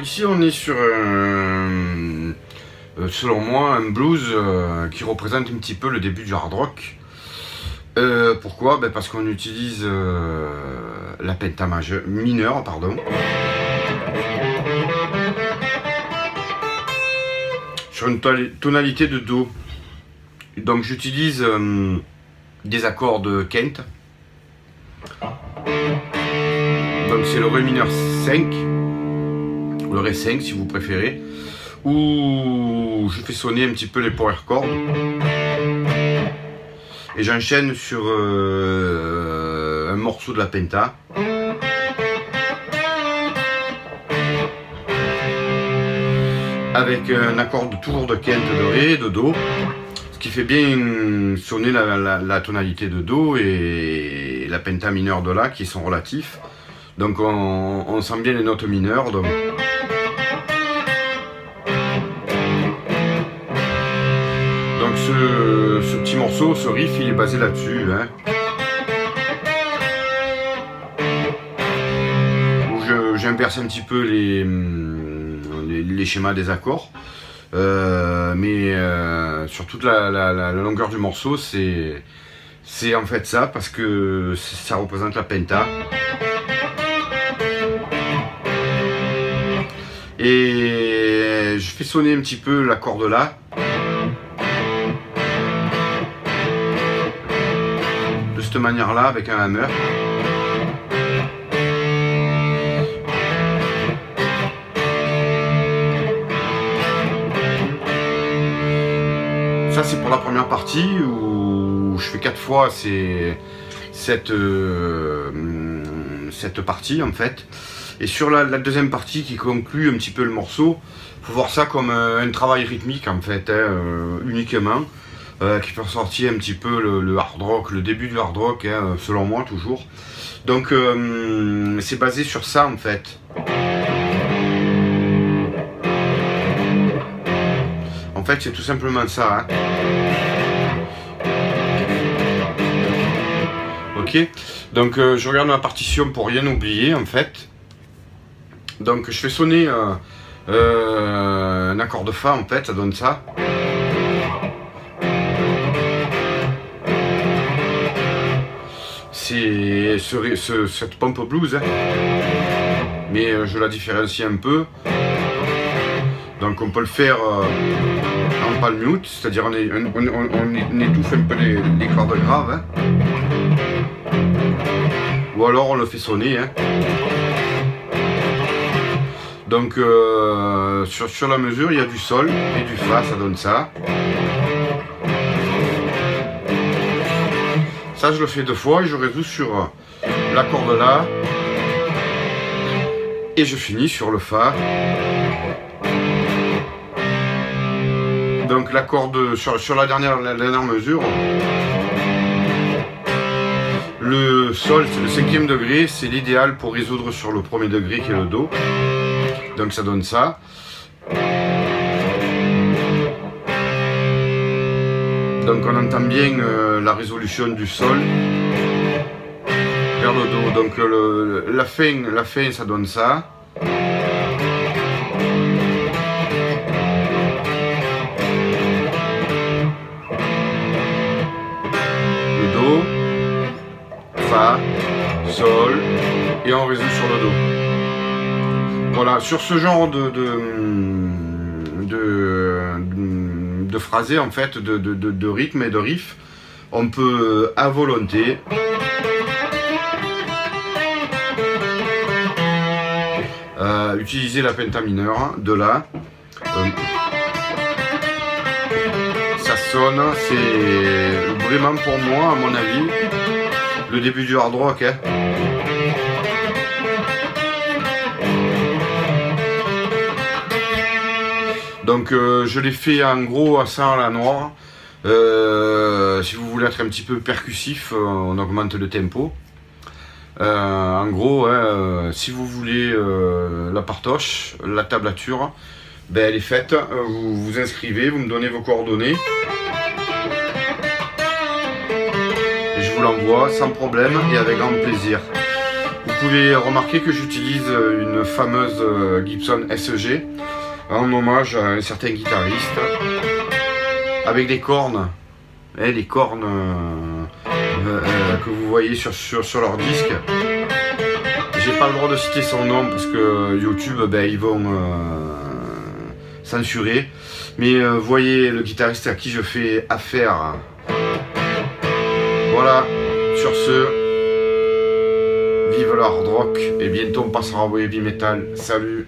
Ici on est sur selon moi un blues qui représente un petit peu le début du hard rock. Pourquoi? Parce qu'on utilise la penta mineure, pardon, sur une tonalité de Do. Donc j'utilise des accords de Kent. Donc c'est le Ré mineur 5. Le Ré 5 si vous préférez, où je fais sonner un petit peu les power chords et j'enchaîne sur un morceau de la penta avec un accord toujours de Kent, de Ré, de Do, ce qui fait bien sonner la tonalité de Do et la penta mineure de La qui sont relatifs. Donc on sent bien les notes mineures. Donc ce petit morceau, ce riff, il est basé là-dessus, hein, où j'inverse un petit peu les schémas des accords, mais sur toute la longueur du morceau, c'est en fait ça, parce que ça représente la penta. Et je fais sonner un petit peu l'accord de La. De cette manière-là, avec un hammer. Ça c'est pour la première partie où je fais 4 fois cette partie en fait. Et sur la deuxième partie qui conclut un petit peu le morceau, faut voir ça comme un travail rythmique en fait, hein, uniquement, qui fait ressortir un petit peu le hard rock, le début du hard rock, hein, selon moi toujours. Donc c'est basé sur ça en fait. En fait c'est tout simplement ça. Hein. Ok, donc je regarde ma partition pour rien oublier en fait. Donc je fais sonner un accord de Fa en fait, ça donne ça. C'est cette pompe blues, hein. Mais je la différencie un peu. Donc on peut le faire en palm mute, c'est-à-dire on étouffe un peu les cordes graves. Hein. Ou alors on le fait sonner. Hein. Donc sur la mesure il y a du sol et du Fa, ça donne ça. Ça je le fais 2 fois et je résous sur l'accord de La. Et je finis sur le Fa. Donc l'accord sur la dernière mesure. Le Sol c'est le 5e degré, c'est l'idéal pour résoudre sur le 1er degré qui est le Do. Donc ça donne ça. Donc on entend bien la résolution du Sol vers le Do. Donc la fin ça donne ça. Le Do, Fa, Sol, et on résout sur le Do. Voilà, sur ce genre de phrasé en fait, de rythme et de riff. On peut à volonté utiliser la pentamineure de là. Ça sonne, c'est vraiment pour moi, à mon avis, le début du hard rock. Hein. Donc je l'ai fait en gros à ça à la noire. Si vous voulez être un petit peu percussif, on augmente le tempo. En gros, si vous voulez la partoche, la tablature, ben, elle est faite. Vous vous inscrivez, vous me donnez vos coordonnées. Et je vous l'envoie sans problème et avec grand plaisir. Vous pouvez remarquer que j'utilise une fameuse Gibson SG en hommage à un certain guitariste avec des cornes, les cornes que vous voyez sur leur disque. J'ai pas le droit de citer son nom parce que YouTube, ben, ils vont censurer. Mais voyez le guitariste à qui je fais affaire. Voilà, sur ce, vive le hard rock et bientôt on passera au heavy metal. Salut!